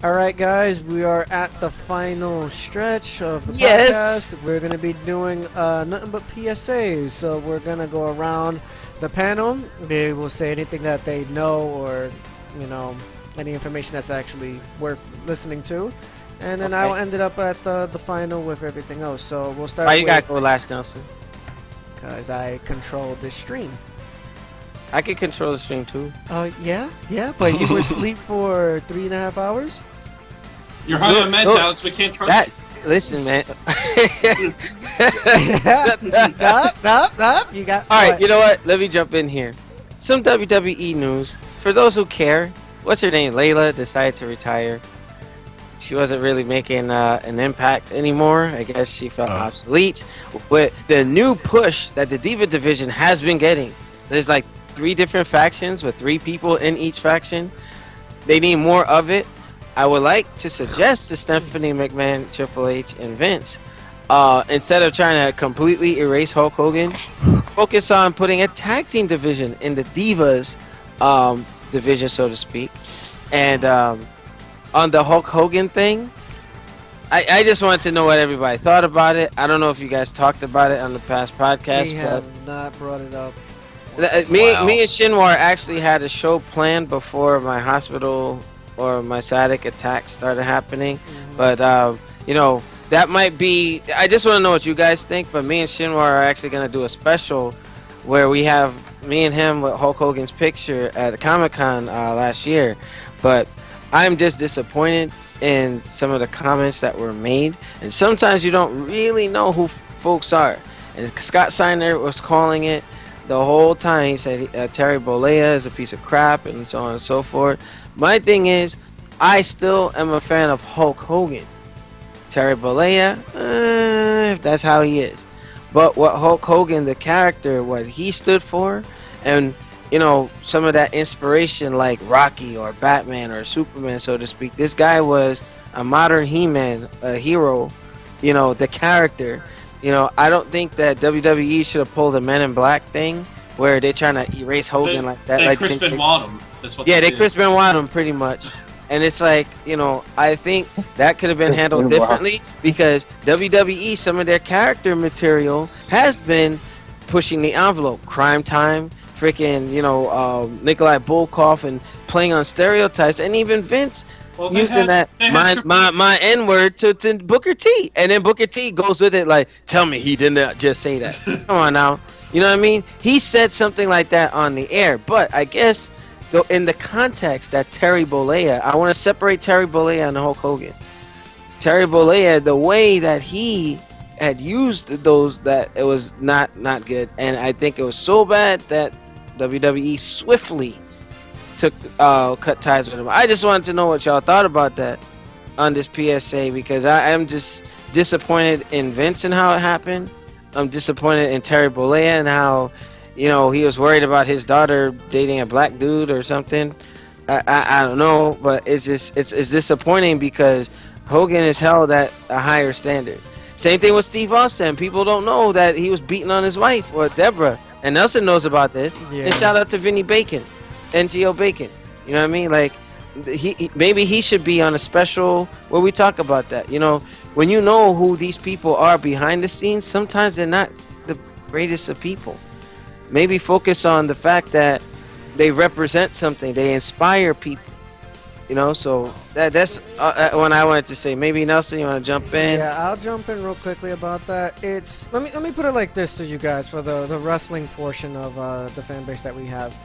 Alright guys, we are at the final stretch of the podcast. We're going to be doing nothing but PSAs. So we're going to go around the panel. They will say anything that they know or, any information that's actually worth listening to. And then I will end it up at the final with everything else. So we'll start Why you got to go last, Nelson? Because I control this stream. I can control the stream too. Yeah, but you were asleep for 3.5 hours? You're high on meds, Alex. We can't trust you. Listen, man. You got. Alright, you know what? Let me jump in here. Some WWE news. For those who care, what's her name? Layla decided to retire. She wasn't really making an impact anymore. I guess she felt obsolete. But the new push that the Diva division has been getting, there's like 3 different factions with 3 people in each faction. They need more of it. I would like to suggest to Stephanie McMahon, Triple H, and Vince, instead of trying to completely erase Hulk Hogan, focus on putting a tag team division in the Divas division, so to speak. And on the Hulk Hogan thing, I just wanted to know what everybody thought about it. I don't know if you guys talked about it on the past podcast. We have not brought it up. Me and Shinwar actually had a show planned before my hospital or my sciatic attack started happening. But, that might be... I just want to know what you guys think, but me and Shinwar are actually going to do a special where we have me and him with Hulk Hogan's picture at Comic-Con last year. But I'm just disappointed in some of the comments that were made. And sometimes you don't really know who folks are. And Scott Steiner was calling it the whole time. He said Terry Bollea is a piece of crap and so on and so forth. My thing is, I still am a fan of Hulk Hogan. Terry Bollea, if that's how he is. But what Hulk Hogan, the character, what he stood for, and, some of that inspiration like Rocky or Batman or Superman, so to speak. This guy was a modern He-Man, a hero, the character. I don't think that WWE should have pulled the Men in Black thing where they're trying to erase Hogan like that. They Chris Benoit him. That's what they Chris Benoit him pretty much. And it's like, I think that could have been handled differently because WWE, some of their character material has been pushing the envelope. Crime Time, freaking, Nikolai Volkov and playing on stereotypes, and even Vince using my N-word to Booker T. And then Booker T goes with it like, tell me he didn't just say that. Come on now. You know what I mean? He said something like that on the air. But I guess, though, in the context that Terry Bollea, I want to separate Terry Bollea and Hulk Hogan. Terry Bollea, the way that he had used those, that it was not good. And I think it was so bad that WWE swiftly cut ties with him. I just wanted to know what y'all thought about that on this PSA, because I am just disappointed in Vince and how it happened. I'm disappointed in Terry Bollea and how, he was worried about his daughter dating a black dude or something. I don't know, but it's disappointing because Hogan is held at a higher standard. Same thing with Steve Austin. People don't know that he was beating on his wife or Deborah, and Nelson knows about this. Yeah. And shout out to Vinny Bacon, NGO Bacon. You know what I mean? Like, maybe he should be on a special where we talk about that. When you know who these people are behind the scenes, sometimes they're not the greatest of people. Maybe focus on the fact that they represent something, they inspire people. So that's what I wanted to say. Maybe Nelson, you want to jump in? Yeah, I'll jump in real quickly about that. It's let me put it like this to you guys for the wrestling portion of the fan base that we have.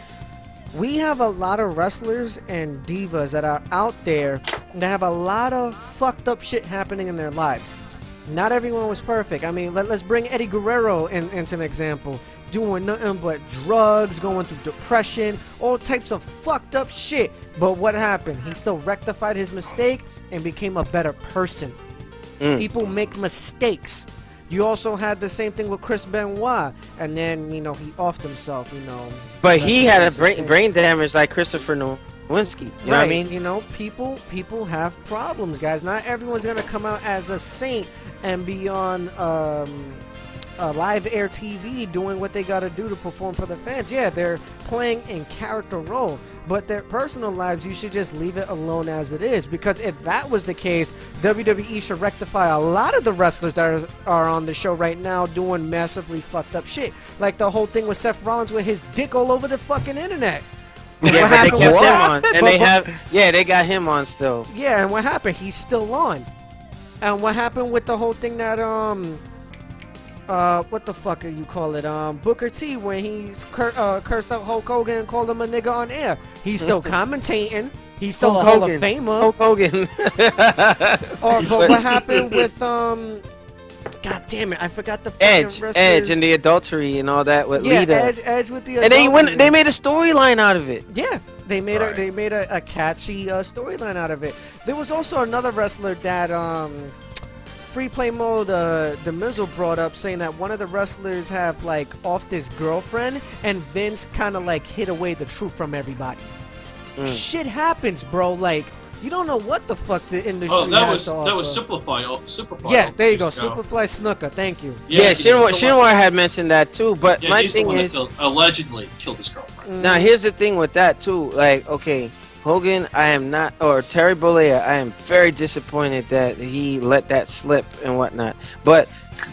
We have a lot of wrestlers and divas that are out there that have a lot of fucked up shit happening in their lives. Not everyone was perfect. I mean, let's bring Eddie Guerrero into an example. Doing nothing but drugs, going through depression, all types of fucked up shit. But what happened? He still rectified his mistake and became a better person. People make mistakes. You also had the same thing with Chris Benoit, and then he offed himself. But he had a brain damage like Christopher Nowinski. You know what I mean? People have problems, guys. Not everyone's gonna come out as a saint and be on live air TV doing what they gotta do to perform for the fans. Yeah, they're playing in character role, but their personal lives, you should just leave it alone as it is. Because if that was the case, WWE should rectify a lot of the wrestlers that are on the show right now doing massively fucked up shit. Like the whole thing with Seth Rollins with his dick all over the fucking internet. Yeah, what but happened they with kept him that? on, and they got him on still. Yeah, and what happened? He's still on. And what happened with the whole thing that what the fuck you call it? Booker T, when he's cursed out Hulk Hogan and called him a nigga on air. He's still commentating. He's still a Hall of Famer. Hulk Hogan. But what happened with God damn it! I forgot the fucking wrestlers. Edge and the adultery and all that with Lita. Edge with the adultery. And they made a storyline out of it. Yeah, they made a catchy storyline out of it. There was also another wrestler that Free Play Mode, the Mizzle brought up, saying that one of the wrestlers have like offed his girlfriend, and Vince kind of like hid away the truth from everybody. Shit happens, bro. Like, you don't know what the fuck the industry has to offer. That was Superfly. Yes, there you go. Superfly Snooker. Thank you. Yeah, Shinwar had mentioned that too. But yeah, my thing is, allegedly killed his girlfriend. Now here's the thing with that too. Like, okay, Hogan, I am not, or Terry Bollea, I am very disappointed that he let that slip and whatnot. But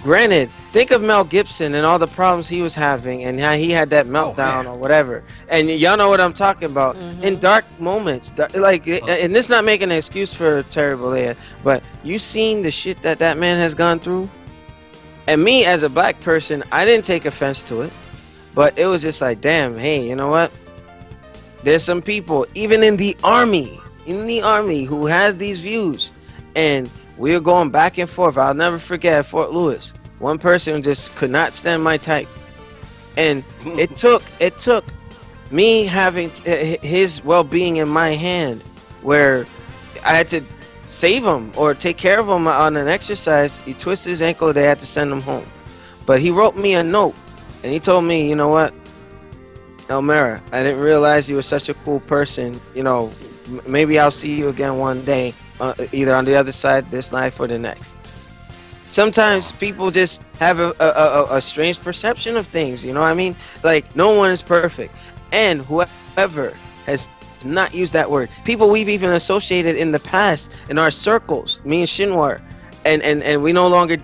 granted, think of Mel Gibson and all the problems he was having and how he had that meltdown or whatever. And y'all know what I'm talking about. In dark moments, and this not making an excuse for Terry Bollea, but you seen the shit that man has gone through. And me as a black person, I didn't take offense to it, but it was just like, damn, hey, you know what? There's some people, even in the army, who has these views, and we were going back and forth. I'll never forget at Fort Lewis, one person just could not stand my type, and it took me having his well-being in my hand, where I had to save him or take care of him on an exercise. He twisted his ankle. They had to send him home, but he wrote me a note, and he told me, you know what, Elmira, I didn't realize you were such a cool person. You know, maybe I'll see you again one day, either on the other side of this life or the next. Sometimes people just have a strange perception of things, you know what I mean? Like, no one is perfect. And whoever has not used that word, people we've even associated in the past in our circles, me and Shinwar, and we no longer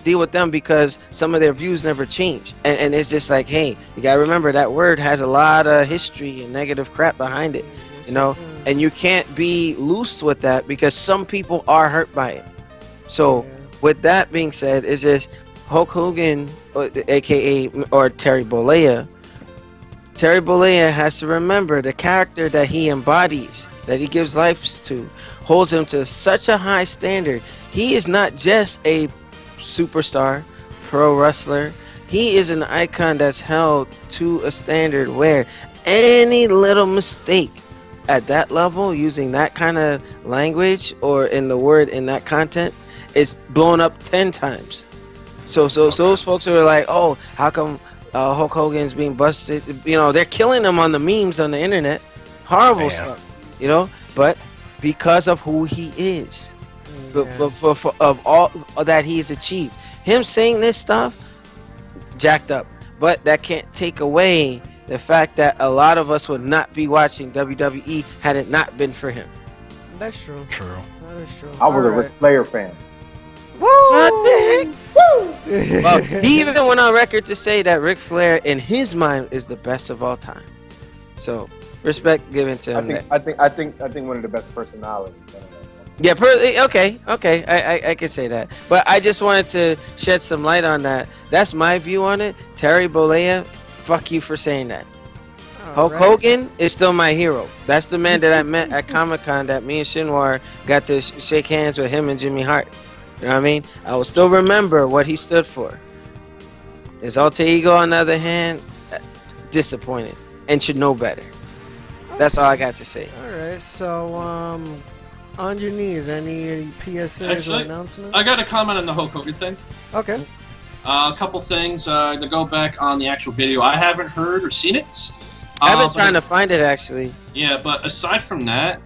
deal with them because some of their views never change. And it's just like, hey, you gotta remember that word has a lot of history and negative crap behind it, you know? And you can't be loose with that because some people are hurt by it. So with that being said, it's just Hulk Hogan, aka or Terry Bollea. Terry Bollea has to remember the character that he embodies, that he gives life to, holds him to such a high standard. He is not just a superstar, pro wrestler. He is an icon that's held to a standard where any little mistake at that level, using that kind of language or in the word in that content, is blown up 10 times. So those folks who are like, oh, how come Hulk Hogan's being busted? You know, they're killing him on the memes on the internet. Horrible stuff, you know, but because of who he is. Of all that he's achieved, him saying this stuff, jacked up. But that can't take away the fact that a lot of us would not be watching WWE had it not been for him. That's true. That is true. I was a Ric Flair fan. Woo! What the heck? Woo! Well, he even went on record to say that Ric Flair, in his mind, is the best of all time. So respect given to him. I think one of the best personalities. Yeah, okay, I can say that. But I just wanted to shed some light on that. That's my view on it. Terry Bollea, fuck you for saying that. Hulk Hogan is still my hero. That's the man that I met at Comic-Con that me and Shinwar got to shake hands with him and Jimmy Hart. You know what I mean? I will still remember what he stood for. His alter ego, on the other hand, disappointed and should know better. That's all I got to say. Alright, so, on your knees, any PSAs or announcements? I got a comment on the Hulk Hogan thing. Okay. A couple things to go back on the actual video. I haven't heard or seen it. I've been trying to find it, actually. Yeah, but aside from that,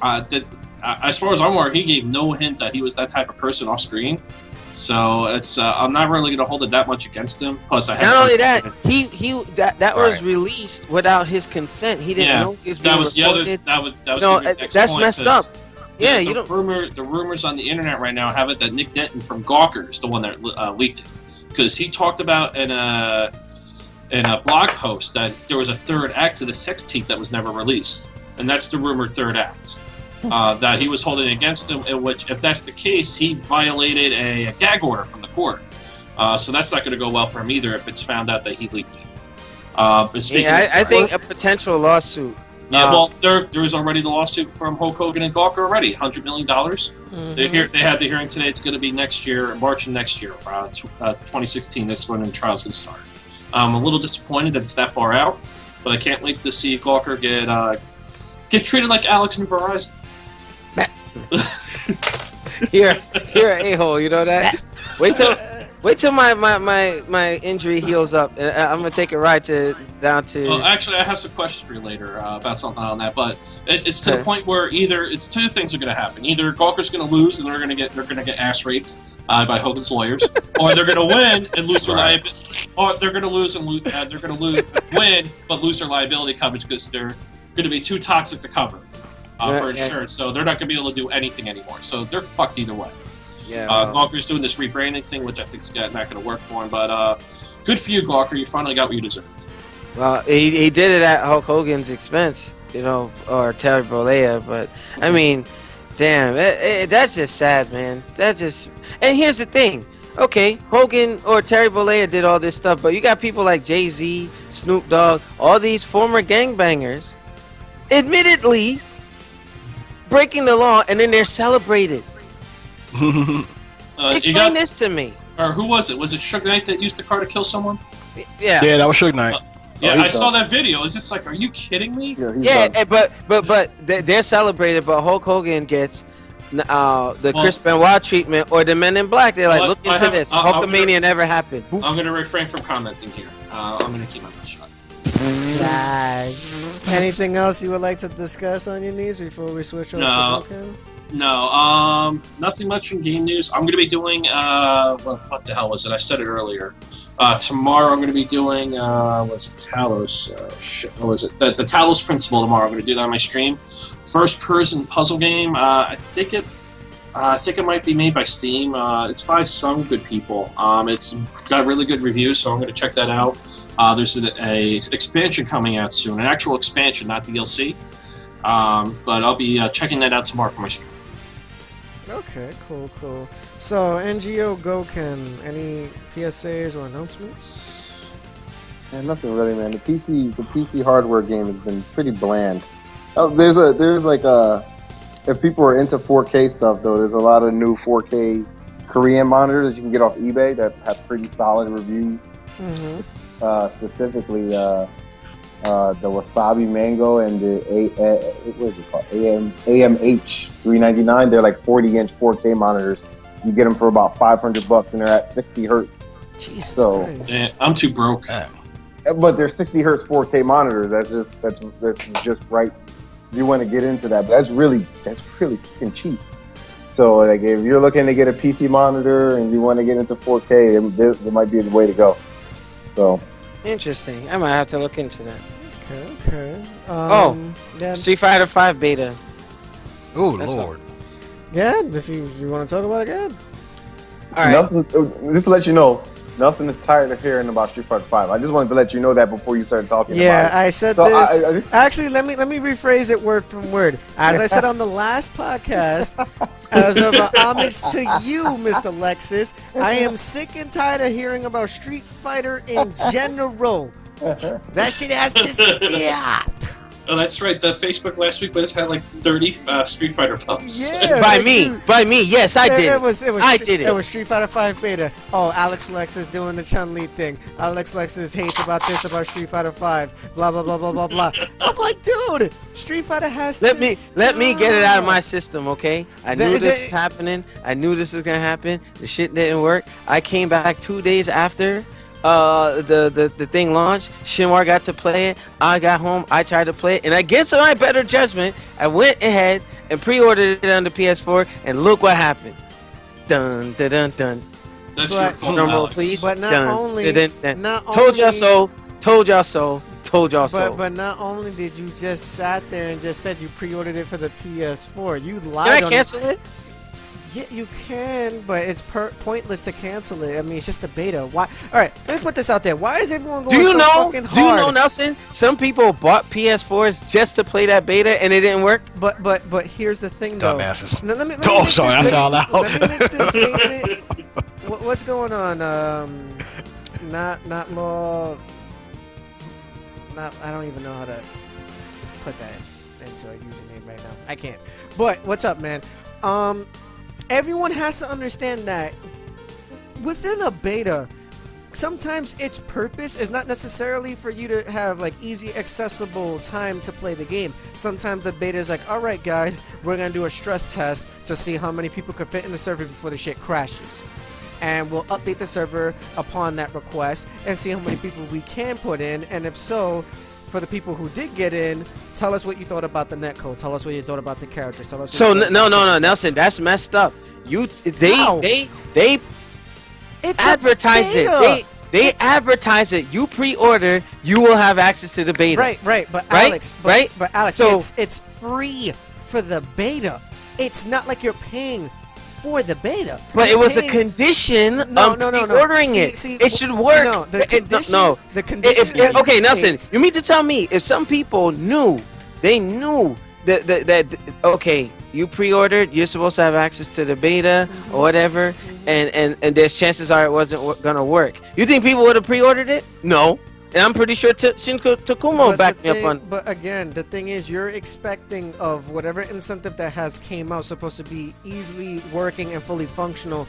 as far as I'm aware, he gave no hint that he was that type of person off screen. So it's I'm not really going to hold it that much against him. Plus, I have not only that, that was released without his consent. He didn't know he was being recorded. That was that's messed up. Yeah, the rumors on the internet right now have it that Nick Denton from Gawker is the one that leaked it, because he talked about in a blog post that there was a third act to the sex tape that was never released, and that's the rumored third act that he was holding against him. In which, if that's the case, he violated a gag order from the court. So that's not going to go well for him either if it's found out that he leaked it. I think a potential lawsuit. Yeah, well, there is already the lawsuit from Hulk Hogan and Gawker already, $100 million. They had the hearing today. It's going to be next year, March of next year, 2016. That's when the trial's going to start. I'm a little disappointed that it's that far out, but I can't wait to see Gawker get treated like Alex and Verizon. You're an a-hole, you know that? Wait till my injury heals up. I'm gonna take a ride down to. Well, actually, I have some questions for you later about something on that. But it's to the point where it's two things are going to happen. Either Gawker's going to lose and they're going to get ass raped by Hogan's lawyers, or they're going to win and lose their liability, or they're going to lose and win but lose their liability coverage because they're going to be too toxic to cover for insurance. So they're not going to be able to do anything anymore. So they're fucked either way. Yeah, Gawker's doing this rebranding thing, which I think is not going to work for him. But good for you, Gawker. You finally got what you deserved. Well, he did it at Hulk Hogan's expense, or Terry Bollea. But I mean, damn, that's just sad, man. And here's the thing. Okay, Hogan or Terry Bollea did all this stuff, but you got people like Jay-Z, Snoop Dogg, all these former gangbangers, admittedly breaking the law, and then they're celebrated. Explain this to me. Or who was it? Was it Suge Knight that used the car to kill someone? Yeah, that was Suge Knight. I saw that video. It's just like, are you kidding me? But they're celebrated. But Hulk Hogan gets the Chris Benoit treatment, or the Men in Black. They're like, look into this. Hulkamania never happened. I'm going to refrain from commenting here. I'm going to keep my mouth shut. Anything else you would like to discuss on your knees before we switch over to Hogan? No, nothing much in game news. I'm going to be doing, what the hell was it? I said it earlier. Tomorrow I'm going to be doing, Talos? What was it? The Talos Principle tomorrow. I'm going to do that on my stream. First-person puzzle game. I think it might be made by Steam. It's by some good people. It's got really good reviews, so I'm going to check that out. There's a expansion coming out soon. An actual expansion, not DLC. But I'll be checking that out tomorrow for my stream. Okay, cool. So, NGO Goken, any PSAs or announcements? Man, nothing really, man. The PC hardware game has been pretty bland. Oh, there's if people are into 4K stuff, though, there's a lot of new 4K Korean monitors that you can get off eBay that have pretty solid reviews. Specifically, the Wasabi Mango and the AMH 399. They're like 40-inch 4K monitors. You get them for about $500, and they're at 60 hertz. Jesus Christ. Yeah, I'm too broke. But they're 60 hertz 4K monitors. That's just right. You want to get into that, but that's really fucking cheap. So, like, if you're looking to get a PC monitor and you want to get into 4K, it might be the way to go. So, interesting. I might have to look into that. Okay. Street Fighter 5 beta. Oh Lord. Yeah, if you want to talk about it, good. All right. Nelson, just to let you know, Nelson is tired of hearing about Street Fighter 5. I just wanted to let you know that before you started talking about it. Yeah, I said this. Actually, let me rephrase it word from word. As I said on the last podcast, as of homage to you, Mr. Lexus, I am sick and tired of hearing about Street Fighter in general. That shit has to stop. Oh, that's right. The Facebook last week had like 30 Street Fighter posts. Yeah, by me. Yes, I did. I did it. It was Street Fighter 5 beta. Oh, Alex Lexus doing the Chun-Li thing. Alex Lexus hates about this about Street Fighter 5. Blah blah blah blah blah blah. I'm like, dude, Street Fighter has let me get it out of my system, okay? I knew this was happening. I knew this was gonna happen. The shit didn't work. I came back 2 days after the thing launched. Shinwar got to play it. I got home. I tried to play it, and against my better judgment, I went ahead and pre-ordered it on the PS4. And look what happened. Dun dun dun dun That's your fault, Drum roll, Alex. please. But not Dun, only, dun, dun. not Told y'all only, so. Told y'all so. Told y'all so. but not only did you just sat there and just said you pre-ordered it for the PS4, you lied. Can I on cancel it? Yeah, you can, but it's pointless to cancel it. I mean, it's just a beta. Why? All right, let me put this out there. Why is everyone going so fucking hard? Do you know, Nelson? Some people bought PS4s just to play that beta, and it didn't work. But here's the thing, though. Dumbasses. Let me Oh, make sorry, this, I said out loud. Let me make this statement. What's going on? Not law. Not. I don't even know how to put that into a username right now. I can't. But what's up, man? Everyone has to understand that within a beta, sometimes its purpose is not necessarily for you to have like easy accessible time to play the game. Sometimes the beta is like, all right guys, we're gonna do a stress test to see how many people could fit in the server before the shit crashes, and we'll update the server upon that request and see how many people we can put in, and if so, for the people who did get in, tell us what you thought about the netcode. Tell us what you thought about the characters. Tell us. So no, Nelson, that's messed up. They it's advertise it. They advertise it. You pre-order, you will have access to the beta. Right. But right? Alex, So it's free for the beta. It's not like you're paying for the beta. But you're it was paying... a condition of pre-ordering it. See, it should work. No, the condition. No. The condition. Okay, Nelson, states... you mean to tell me if some people knew that okay, you pre-ordered, you're supposed to have access to the beta or whatever, and there's chances are it wasn't gonna work. You think people would have pre-ordered it? No. And I'm pretty sure Shinko Takumo backed me up on. But again, the thing is, you're expecting of whatever incentive that has came out supposed to be easily working and fully functional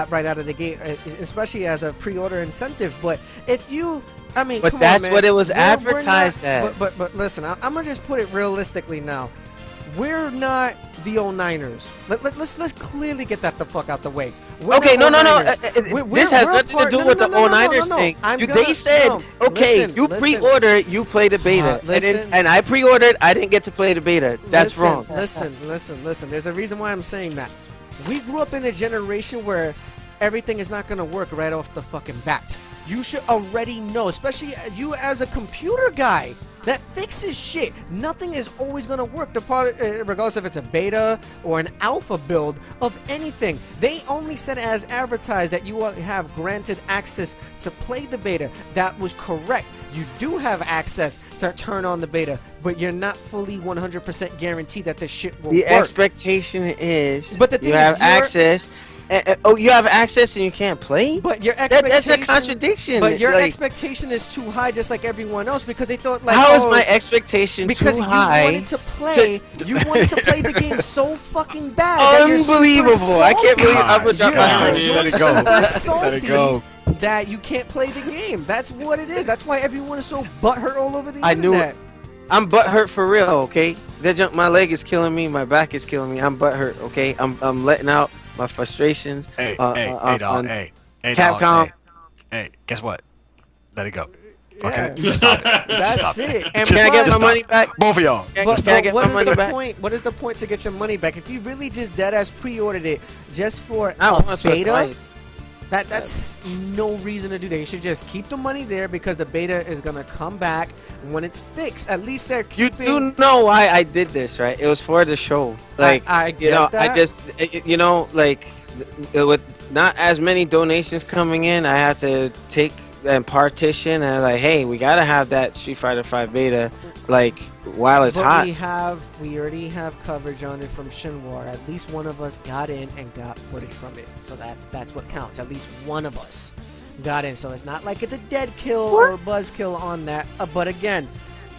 right out of the gate, especially as a pre-order incentive. But if you, I mean, but come that's on, man. what it was advertised as. But listen, I'm gonna just put it realistically now. We're not the 09ers. Let's clearly get that the fuck out the way. Okay, no. This has nothing to do with the 09ers thing. They said, okay, you pre-order, you play the beta. And I pre-ordered, I didn't get to play the beta. That's wrong. Listen. There's a reason why I'm saying that. We grew up in a generation where everything is not going to work right off the fucking bat. You should already know, especially you as a computer guy that fixes shit. Nothing is always going to work, regardless if it's a beta or an alpha build of anything. They only said as advertised that you have granted access to play the beta. That was correct. You do have access to turn on the beta, but you're not fully 100% guaranteed that this shit will work. The expectation is but the thing you have access. You have access and you can't play? But your expectation... That's a contradiction. But your expectation is too high, just like everyone else, because they thought like... How is my expectation too high? Because you wanted to play the game so fucking bad. Unbelievable. I can't believe I would drop my heart. Let it go. Let it go. That you can't play the game. That's what it is. That's why everyone is so butthurt all over the internet. I knew it. I'm butthurt for real, okay? My leg is killing me. My back is killing me. I'm butthurt, okay? I'm letting out my frustrations. Hey, dog. Capcom. Hey, guess what? Let it go. Okay, yeah. Stop it. That's it. And can I get my money back? Both of y'all. Can I get my money back? What is the point to get your money back? If you really just deadass pre-ordered it just for a beta, that's no reason to do that. You should just keep the money there because the beta is gonna come back when it's fixed. At least they're keeping. You do know why I did this, right? It was for the show. Like I get that. I just like with not as many donations coming in, I had to take and partition and like, hey, we gotta have that Street Fighter 5 beta like while it's hot. We already have coverage on it from Shinwar. At least one of us got in and got footage from it. So that's what counts. At least one of us got in. So it's not like it's a dead kill or a buzz kill on that. But again,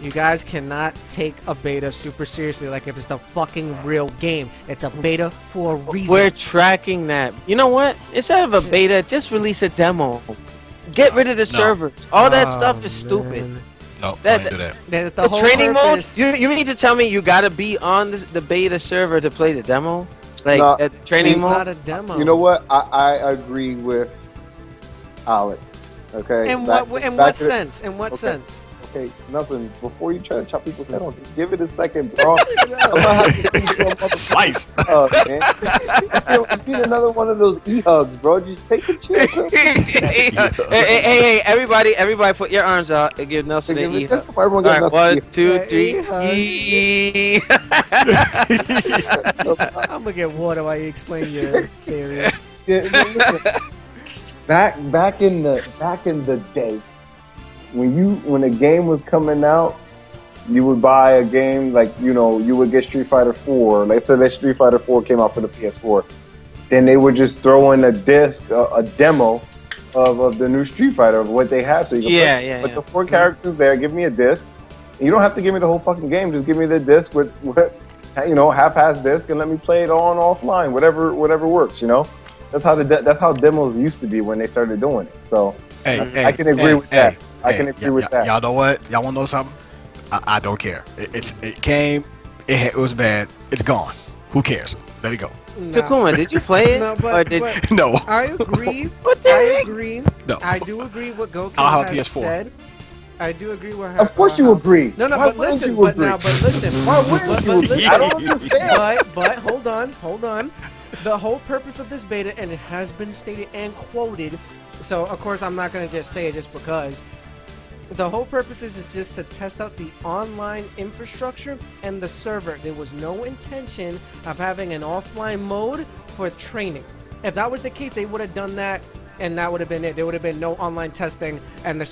you guys cannot take a beta super seriously like if it's the fucking real game. It's a beta for a reason. We're tracking that. You know what? Instead of a beta, just release a demo. Get rid of the servers. All that stuff is stupid. No, don't do that. The whole training purpose. mode? You mean to tell me you gotta be on the beta server to play the demo? Like, No, at the training It's mode? not a demo. You know what? I agree with Alex. Okay. In what sense? In what sense? Okay, Nelson, before you try to chop people's head off, just give it a second, bro. I'm gonna have to see you on Slice. man. You need another one of those e-hugs, bro. Just take a chill. Hey, everybody, put your arms out and give Nelson an e-hug. Everyone get Nelson 1, 2, 3, E. I'm gonna get water while you explain your theory. Back in the day, when a game was coming out, you would buy a game like, you would get Street Fighter 4. Let's say that Street Fighter 4 came out for the PS4. Then they would just throw in a disc, a demo of the new Street Fighter, of what they have. So you can put the 4 characters there, give me a disc. And you don't have to give me the whole fucking game. Just give me the disc with half-ass disc, and let me play it on offline, whatever works, That's how demos used to be when they started doing it. So I can agree with that. I can agree with that. Y'all know what? Y'all want to know something? I don't care. It came. It was bad. It's gone. Who cares? Let it go. No. Takuma, did you play it? No, but No. I agree. What the heck? agree. No. I do agree what Goku I'll have has PS4. said. I do agree with. Of course you agree. No, Why but wouldn't listen. you But agree? listen. Why wouldn't you agree? listen. I don't understand. But hold on. The whole purpose of this beta, and it has been stated and quoted. So of course I'm not gonna just say it just because. The whole purpose is just to test out the online infrastructure and the server. There was no intention of having an offline mode for training. If that was the case, they would have done that, and that would have been it. There would have been no online testing, and the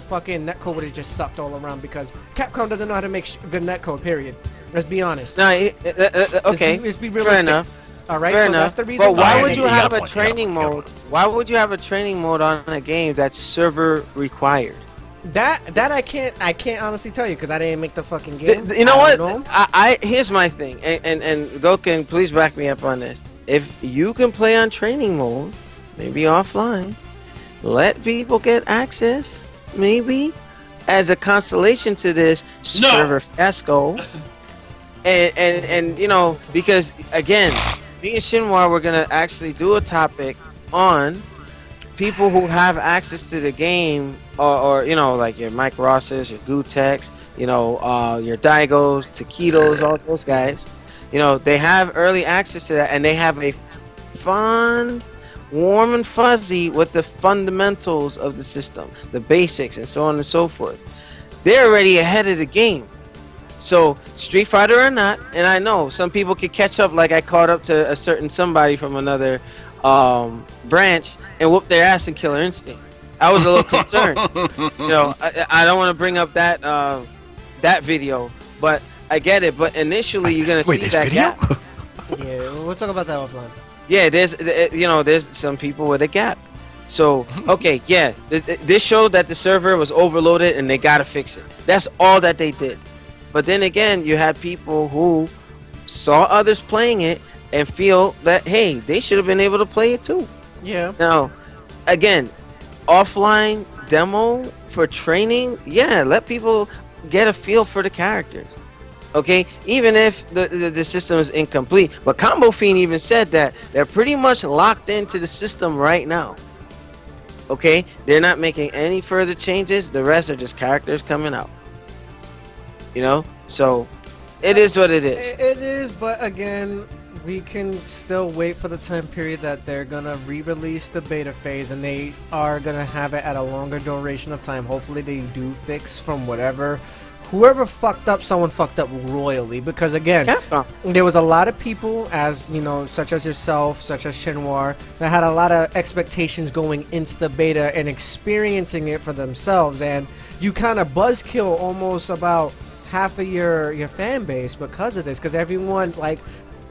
fucking netcode would have just sucked all around because Capcom doesn't know how to make good netcode. Period. Let's be honest. No, okay. Let's be Fair realistic. enough. All right, Fair so enough. that's the reason. But why why would they you got have a a point, training got a mode? Why would you have a training mode on a game that's server required? That I can't honestly tell you because I didn't make the fucking game. You know I what? don't know. I here's my thing, and Goken, please back me up on this. If you can play on training mode, maybe offline, let people get access, maybe as a constellation to this server fiasco. And because again, me and Shinwar, we're gonna actually do a topic on people who have access to the game, or like your Mike Rosses, your Gutex, your Daigos, Taquitos, all those guys. They have early access to that, and they have a fun, warm and fuzzy with the fundamentals of the system, the basics, and so on and so forth. They're already ahead of the game. So, Street Fighter or not, and I know some people could catch up, like I caught up to a certain somebody from another branch and whoop their ass in Killer Instinct. I was a little concerned. I don't want to bring up that that video, but I get it. But initially, you're gonna see that gap. Yeah, we'll talk about that offline. Yeah, there's some people with a gap. So okay, yeah, this showed that the server was overloaded and they gotta fix it. That's all that they did. But then again, you had people who saw others playing it and feel that, hey, they should have been able to play it too. Yeah. Now, again, offline demo for training, yeah, let people get a feel for the characters. Okay, even if the system is incomplete. But Combo Fiend even said that they're pretty much locked into the system right now. Okay, they're not making any further changes. The rest are just characters coming out. So it is what it is. It is, but again, we can still wait for the time period that they're gonna re-release the beta phase, and they are gonna have it at a longer duration of time. Hopefully, they do fix from whoever fucked up. Someone fucked up royally, because again, there was a lot of people, as such as yourself, such as Shinwar, that had a lot of expectations going into the beta and experiencing it for themselves, and you kind of buzzkill almost about half of your fan base because of this, because everyone, like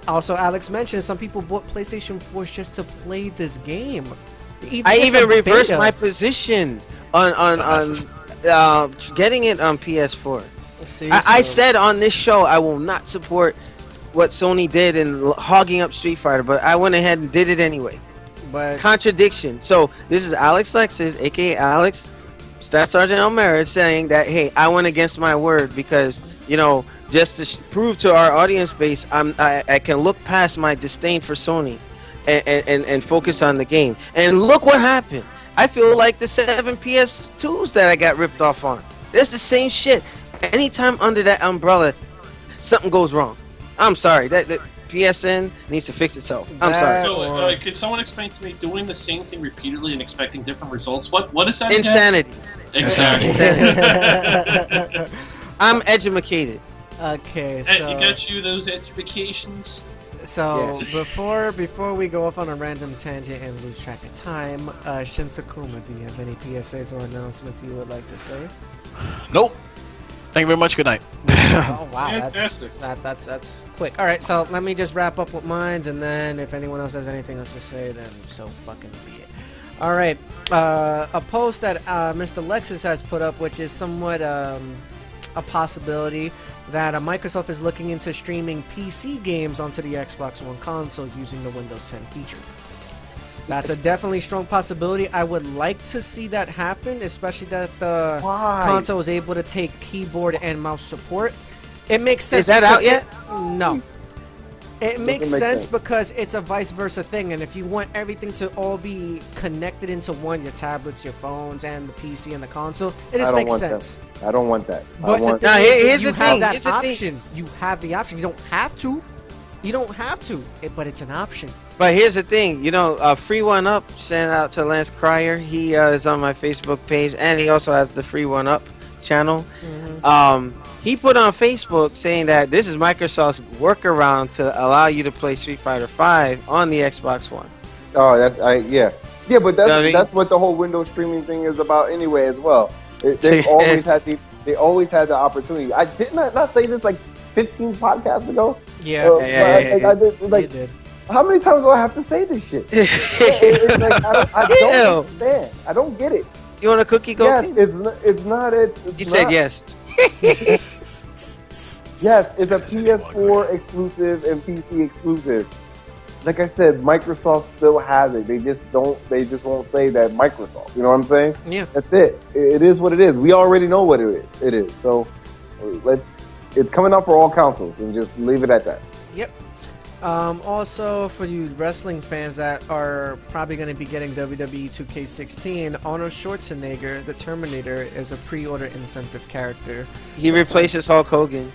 also Alex mentioned, some people bought PlayStation 4s just to play this game. I even reversed my position on getting it on PS4. I said on this show I will not support what Sony did in hogging up Street Fighter, but I went ahead and did it anyway. But contradiction. So this is Alex Lexus, aka Alex Staff Sergeant Elmera, saying that, hey, I went against my word because, just to prove to our audience base, I can look past my disdain for Sony and focus on the game. And look what happened. I feel like the 7 PS2s that I got ripped off on. That's the same shit. Anytime under that umbrella, something goes wrong. I'm sorry. That PSN needs to fix itself. I'm sorry. So, could someone explain to me doing the same thing repeatedly and expecting different results? What is that? Again? Insanity. Exactly. I'm educated. Okay, And so you got you those educations. so Yeah. before we go off on a random tangent and lose track of time, Shinsakuma, do you have any PSAs or announcements you would like to say? Nope. Thank you very much. Good night. Oh wow, Fantastic. that's quick. All right, so let me just wrap up with mines, and then if anyone else has anything else to say, then so fucking be it. All right, a post that Mr. Lexus has put up, which is somewhat a possibility that Microsoft is looking into streaming PC games onto the Xbox One console using the Windows 10 feature. That's a definitely strong possibility. I would like to see that happen, especially that the console is able to take keyboard and mouse support. It makes sense. Is that out yet? No. It makes make sense sense. because it's a vice versa thing, and if you want everything to all be connected into one, your tablets, your phones, and the PC and the console, it just makes sense. I don't want that. But the Now, thing is, here's you the have thing, that here's the thing. option. You have the option. You don't have to. You don't have to, but it's an option. But here's the thing, you know, Free One Up, shout out to Lance Cryer. He is on my Facebook page, and he also has the Free One Up channel. He put on Facebook saying that this is Microsoft's workaround to allow you to play Street Fighter V on the Xbox One. Oh, yeah, but I mean- that's what the whole Windows streaming thing is about anyway as well. They've always had the opportunity. I didn't not say this like 15 podcasts ago. Yeah, I did, like, you did. how many times do I have to say this shit? It's like, I don't understand. I don't get it. You want a cookie? Go. Yes, King? it's not it. You said yes. Yes, it's a PS4 exclusive and PC exclusive. Like I said, Microsoft still has it. They just won't say that Microsoft. You know what I'm saying? Yeah. That's it. It is what it is. We already know what it is. So it's coming out for all consoles, and just leave it at that. Yep. Also, for you wrestling fans that are probably going to be getting WWE 2K16, Arnold Schwarzenegger, the Terminator, is a pre-order incentive character. He replaces Hulk Hogan.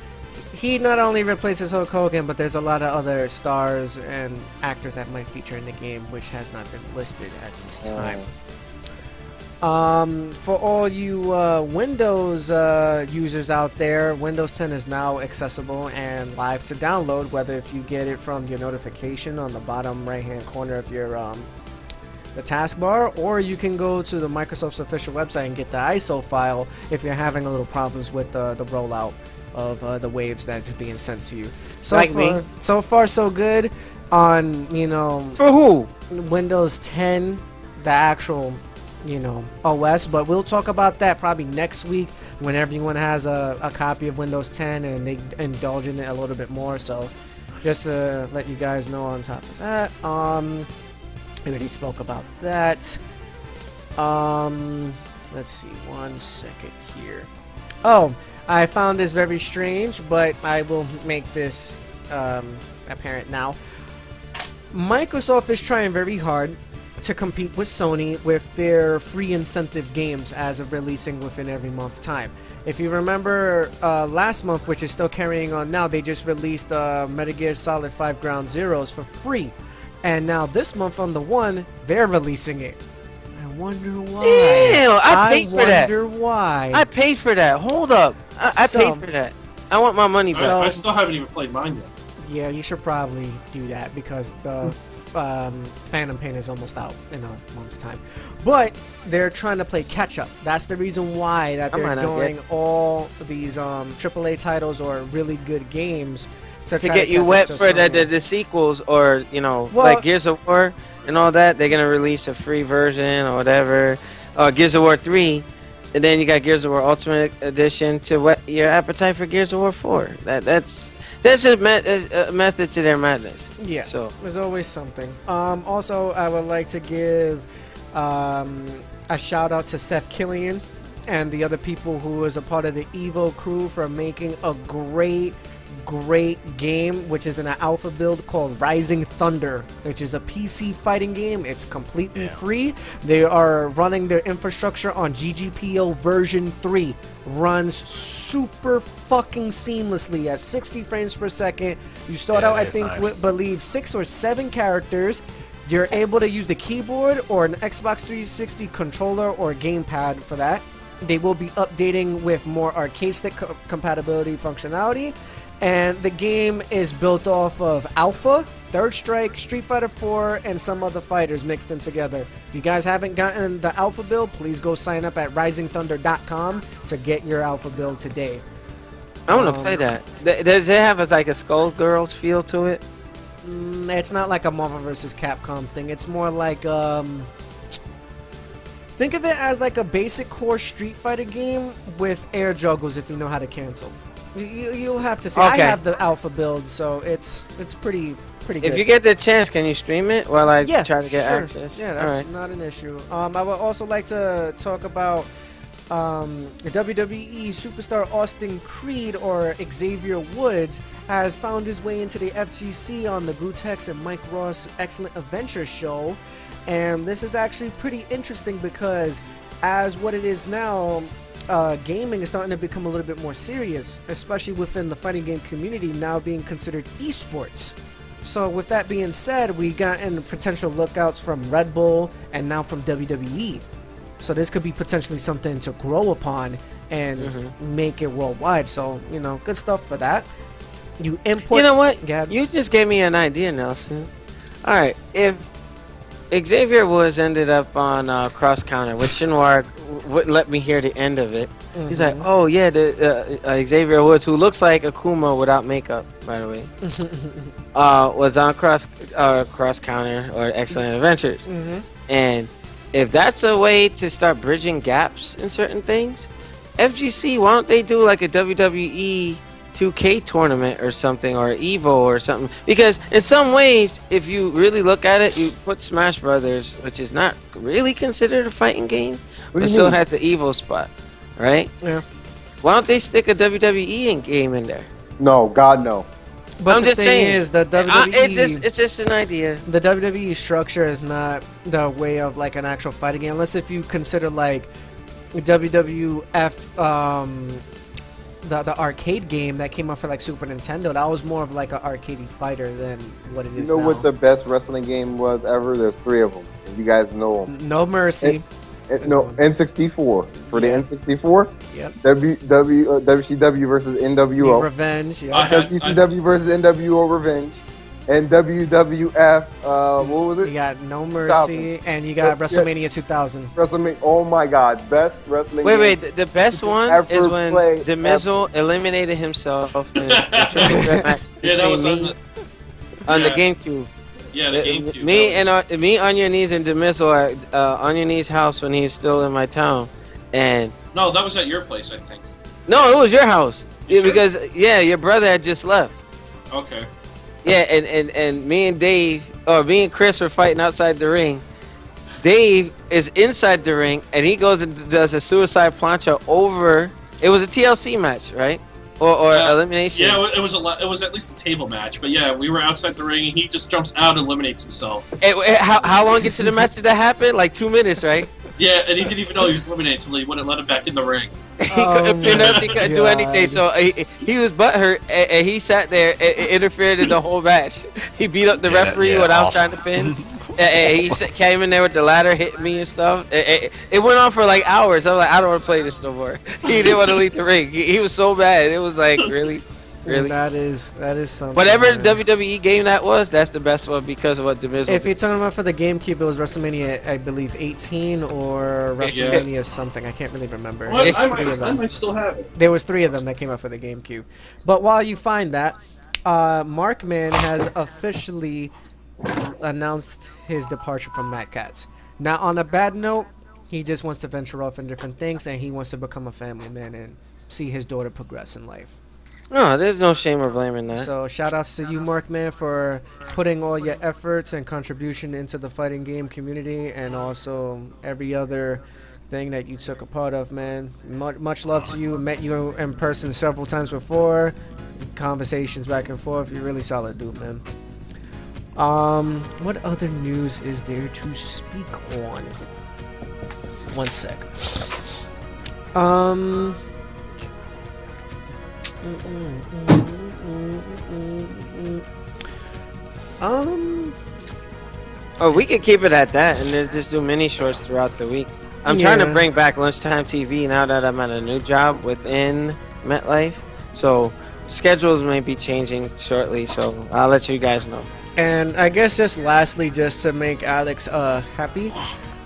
He not only replaces Hulk Hogan, but there's a lot of other stars and actors that might feature in the game, which has not been listed at this time. For all you Windows users out there, Windows 10 is now accessible and live to download, whether if you get it from your notification on the bottom right hand corner of your the taskbar, or you can go to the Microsoft's official website and get the ISO file if you're having a little problems with the rollout of the waves that's being sent to you. So far so good on, For who? Windows 10, the actual OS, but we'll talk about that probably next week when everyone has a copy of Windows 10 and they indulge in it a little bit more. So just to let you guys know on top of that, I already spoke about that. Let's see, 1 second here. Oh, I found this very strange, but I will make this apparent now. Microsoft is trying very hard to compete with Sony with their free incentive games as of releasing within every month time. If you remember last month, which is still carrying on now, they just released Metal Gear Solid 5 Ground Zeroes for free. And now this month on the One, they're releasing it. I wonder why. Ew, I paid for that. I wonder why. I paid for that. Hold up. I paid for that. I want my money back. So- I still haven't even played mine yet. Yeah, you should probably do that because the Phantom Pain is almost out in a month's time. But they're trying to play catch up. That's the reason why that they're doing all these AAA titles or really good games to try get you catch wet up for to Sony. the sequels, or like Gears of War and all that. They're gonna release a free version or whatever. Gears of War 3, and then you got Gears of War Ultimate Edition to whet your appetite for Gears of War 4. That's a method to their madness. Yeah, So there's always something. Also, I would like to give a shout out to Seth Killian and the other people who was a part of the Evo crew for making a great great game, which is in an alpha build called Rising Thunder, which is a PC fighting game. It's completely free. They are running their infrastructure on GGPO version 3. Runs super fucking seamlessly at 60 frames per second. You start out, I think, with, believe 6 or 7 characters. You're able to use the keyboard or an Xbox 360 controller or gamepad for that. They will be updating with more arcade stick compatibility functionality. And the game is built off of Alpha, Third Strike, Street Fighter 4, and some other fighters mixed in together. If you guys haven't gotten the Alpha build, please go sign up at risingthunder.com to get your Alpha build today. I want to play that. Does it have like a Skullgirls feel to it? It's not like a Marvel vs. Capcom thing. It's more like think of it as like a basic core Street Fighter game with air juggles if you know how to cancel. You'll have to see. Okay. I have the alpha build, so it's pretty good. If you get the chance, can you stream it while I try to get access? Yeah, that's not an issue. I would also like to talk about WWE superstar Austin Creed, or Xavier Woods, has found his way into the FGC on the Gutex and Mike Ross Excellent Adventure show. And this is actually pretty interesting because as what it is now, gaming is starting to become a little bit more serious, especially within the fighting game community now being considered esports. So with that being said, we got in potential lookouts from Red Bull and now from WWE. So this could be potentially something to grow upon and make it worldwide. So, you know, good stuff for that. You import... You know what? You just gave me an idea, Nelson. Alright, if Xavier Woods ended up on Cross Counter, which Shinwar wouldn't let me hear the end of it. He's like, oh yeah, the Xavier Woods, who looks like Akuma without makeup, by the way, was on Cross Counter or Excellent Adventures. And if that's a way to start bridging gaps in certain things, FGC, why don't they do like a WWE 2K tournament or something, or Evo or something? Because in some ways, if you really look at it, you put Smash Brothers, which is not really considered a fighting game, but still has the Evo spot, right? Yeah. Why don't they stick a WWE game in there? No, God, no. But I'm the just thing saying, is, the WWE, it's just an idea. The WWE structure is not the way of like an actual fighting game, unless if you consider like WWF, the arcade game that came out for like Super Nintendo. That was more of like an arcadey fighter than what it is now. You know what the best wrestling game was ever? There's 3 of them. If you guys know them. No Mercy. No, N64. For the N64, yep. WCW versus NWO. Revenge, yeah. WCW versus NWO Revenge. And WWF, what was it? You got No Mercy, and you got WrestleMania 2000. WrestleMania, oh my God, best wrestling game. Wait, the best one is when DeMizzle eliminated himself in a triple threat match that was on the GameCube. Yeah, the GameCube. Me, Onion Knees, and DeMizzle at Onion Knees' house when he was still in my town. And no, that was at your place, I think. No, it was your house. Sure? Because your brother had just left. Okay. Yeah, and me and Dave, or me and Chris were fighting outside the ring. Dave is inside the ring, and he goes and does a suicide plancha over. It was a TLC match, right? Or elimination. Yeah, it was at least a table match. But yeah, we were outside the ring, and he just jumps out and eliminates himself. How long into the match did that happen? Like 2 minutes, right? Yeah, and he didn't even know he was eliminated until he wouldn't let him back in the ring. He couldn't do anything, so he was butthurt, and he sat there and interfered in the whole match. He beat up the referee without trying to pin. He came in there with the ladder, hit me and stuff. It went on for like hours. I was like, I don't want to play this no more. He didn't want to leave the ring. He was so bad. It was like, really? That is something. Whatever WWE game that was, that's the best one because of what DeMizzle. If you're talking about for the GameCube, it was WrestleMania, I believe, 18 or WrestleMania something. I can't really remember. Well, I might still have it. There was 3 of them that came out for the GameCube. But while you find that, Markman has officially announced his departure from Mad Catz. Now, on a bad note, he just wants to venture off in different things, and he wants to become a family man and see his daughter progress in life. No, there's no shame or blame in that. So shout outs to you, Markman, for putting all your efforts and contribution into the fighting game community, and also every other thing that you took a part of, man. Much love to you. Met you in person several times before. Conversations back and forth. You're really solid dude, man. What other news is there to speak on? One sec. Oh, we could keep it at that and then just do mini shorts throughout the week. I'm trying to bring back lunchtime TV now that I'm at a new job within MetLife. So schedules may be changing shortly, so I'll let you guys know. And I guess just lastly, just to make Alex happy,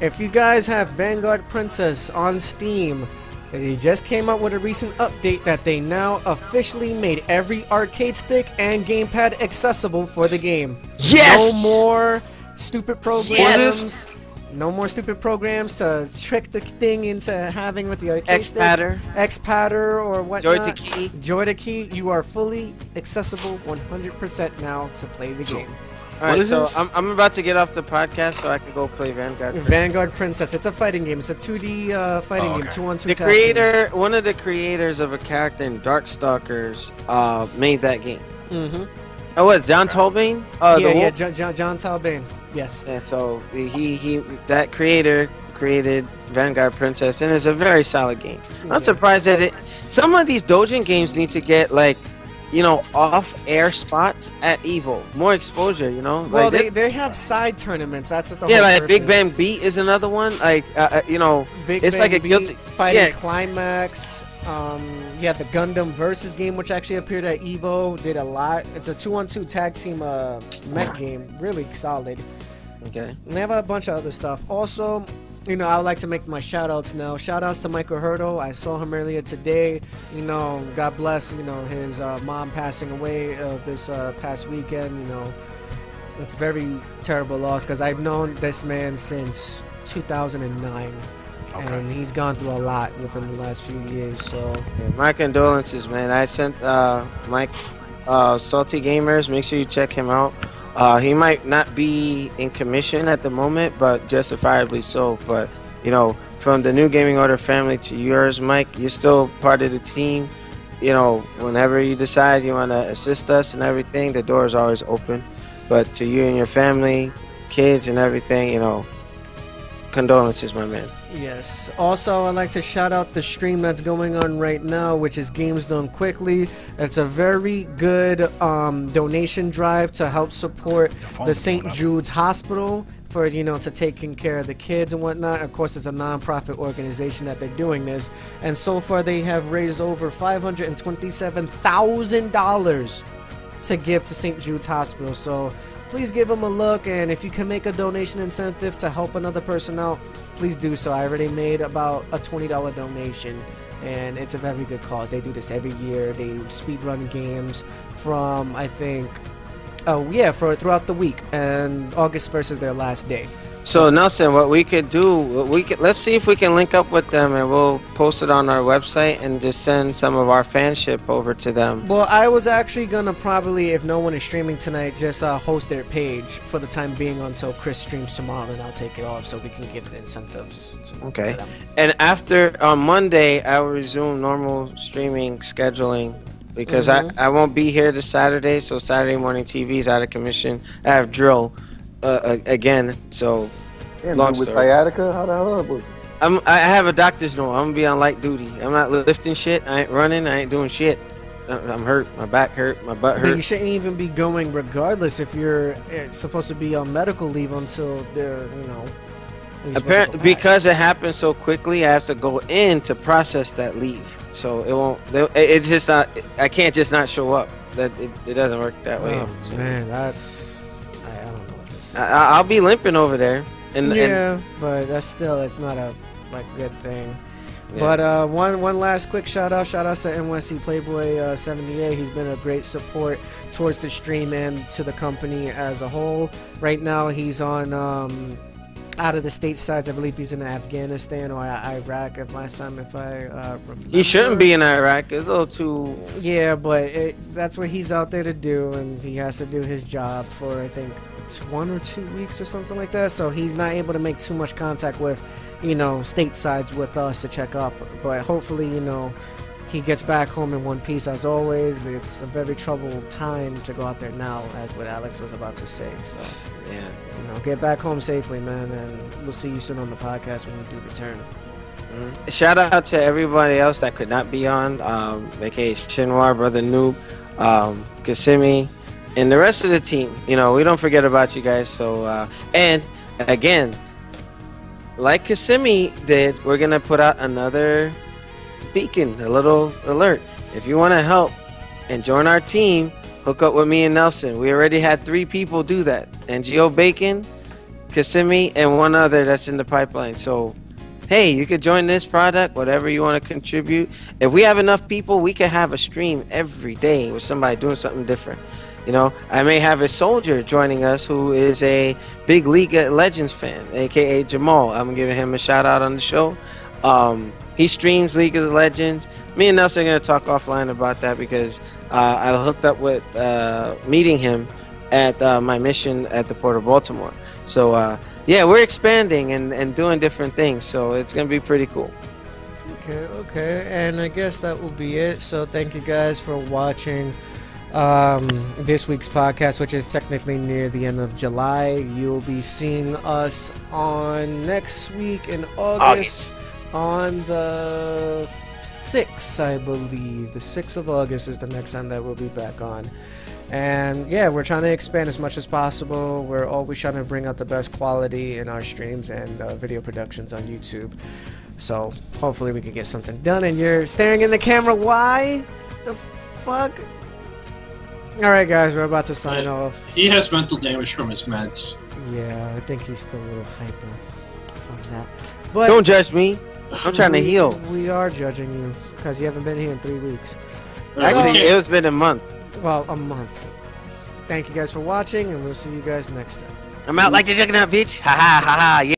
if you guys have Vanguard Princess on Steam, they just came out with a recent update that they now officially made every arcade stick and gamepad accessible for the game. Yes! No more stupid programs. No more stupid programs to trick the thing into having with the arcade stick. X-Patter or whatnot. Joy to Key. You are fully accessible 100% now to play the game. Alright, so I'm about to get off the podcast so I can go play Vanguard Princess. Vanguard Princess. It's a fighting game. It's a 2D fighting game. 2-on-2 one of the creators of a character in Darkstalkers made that game. Oh, what? John Tolbane? John Talbane. Yes. Yeah, so that creator created Vanguard Princess, and it's a very solid game. I'm surprised that some of these Dojin games need to get like, you know, off-air spots at EVO, more exposure. You know. Well, like they have side tournaments. That's just the whole like purpose. Big Bang Beat is another one. Like you know, it's Bang like a Beat, guilty Fighting Climax. Yeah, the Gundam Versus game, which actually appeared at EVO, did a lot. It's a 2-on-2 tag team mech game, really solid. Okay. And they have a bunch of other stuff. Also, you know, I would like to make my shout-outs now. Shout-outs to Michael Hurdle. I saw him earlier today. You know, God bless, you know, his mom passing away this past weekend. You know, it's a very terrible loss because I've known this man since 2009. Okay. And he's gone through a lot within the last few years, so... Yeah, my condolences, man. I sent Mike Salty Gamers. Make sure you check him out. He might not be in commission at the moment, but justifiably so. But, you know, from the New Gaming Order family to yours, Mike, you're still part of the team. You know, whenever you decide you want to assist us and everything, the door is always open. But to you and your family, kids and everything, you know, condolences, my man. Yes. Also, I'd like to shout out the stream that's going on right now, which is Games Done Quickly. It's a very good donation drive to help support the St. Jude's Hospital for, you know, to taking care of the kids and whatnot. Of course, it's a non-profit organization that they're doing this. And so far, they have raised over $527,000 to give to St. Jude's Hospital. So please give them a look, and if you can make a donation incentive to help another person out, please do so. I already made about a $20 donation, and it's a very good cause. They do this every year. They speedrun games from, I think, for throughout the week, and August 1st is their last day. So Nelson, what we could do, let's see if we can link up with them, and we'll post it on our website and just send some of our fanship over to them. Well, I was actually gonna probably, if no one is streaming tonight, just host their page for the time being until Chris streams tomorrow, and I'll take it off so we can give the incentives to them. And after on Monday, I will resume normal streaming scheduling because I won't be here this Saturday, so Saturday morning TV is out of commission. I have drill. Again, so long with sciatica, how the hell that work? I have a doctor's note. I'm gonna be on light duty. I'm not lifting shit. I ain't running. I ain't doing shit. I'm hurt. My back hurt. My butt hurt. But you shouldn't even be going regardless if you're supposed to be on medical leave until they're, you know. Apparently, because it happened so quickly, I have to go in to process that leave. So it won't. It's just not. I can't just not show up. That it doesn't work that way. Oh, so. Man, that's. I don't know what to say. I'll be limping over there. But that's still, it's not a good thing. Yeah. But one last quick shout out to NYC Playboy 78. He's been a great support towards the stream and to the company as a whole. Right now he's on out of the state sides. I believe he's in Afghanistan or Iraq at last time, if I remember. He shouldn't be in Iraq. It's a little too. Yeah, but that's what he's out there to do, and he has to do his job for, I think, 1 or 2 weeks or something like that. So he's not able to make too much contact with, state sides with us to check up. But hopefully, he gets back home in one piece. As always, it's a very troubled time to go out there now, as what Alex was about to say. So, Yeah. get back home safely, man, and we'll see you soon on the podcast when you do return. Shout out to everybody else that could not be on, aka Shinwar, Brother Noob, Kissimmee, and the rest of the team. We don't forget about you guys. So, and again, like Kissimmee did, we're gonna put out another beacon, a little alert. If you want to help and join our team, hook up with me and Nelson. We already had 3 people do that: NGO Bacon, Kissimmee, and one other that's in the pipeline. So, hey, you could join this product, whatever you want to contribute. If we have enough people, we could have a stream every day with somebody doing something different. I may have a soldier joining us who is a big League of Legends fan, aka Jamal. I'm giving him a shout out on the show. He streams League of Legends. Me and Nelson are going to talk offline about that because I hooked up with meeting him at my mission at the Port of Baltimore. So, yeah, we're expanding and doing different things. So it's going to be pretty cool. Okay. And I guess that will be it. So thank you guys for watching this week's podcast, which is technically near the end of July. You'll be seeing us on next week in August. On the 6th, I believe. The 6th of August is the next time that we'll be back on. And yeah, we're trying to expand as much as possible. We're always trying to bring out the best quality in our streams and video productions on YouTube. So hopefully we can get something done. And you're staring in the camera. Why? The fuck? Alright guys, we're about to sign off. He has mental damage from his meds. Yeah, I think he's still a little hyper. Fuck that. But Don't judge me. I'm trying to heal. We are judging you because you haven't been here in 3 weeks. Actually, it's been a month. Well, a month. Thank you guys for watching, and we'll see you guys next time. I'm out like the juggernaut, bitch. Ha ha ha ha. Yeah.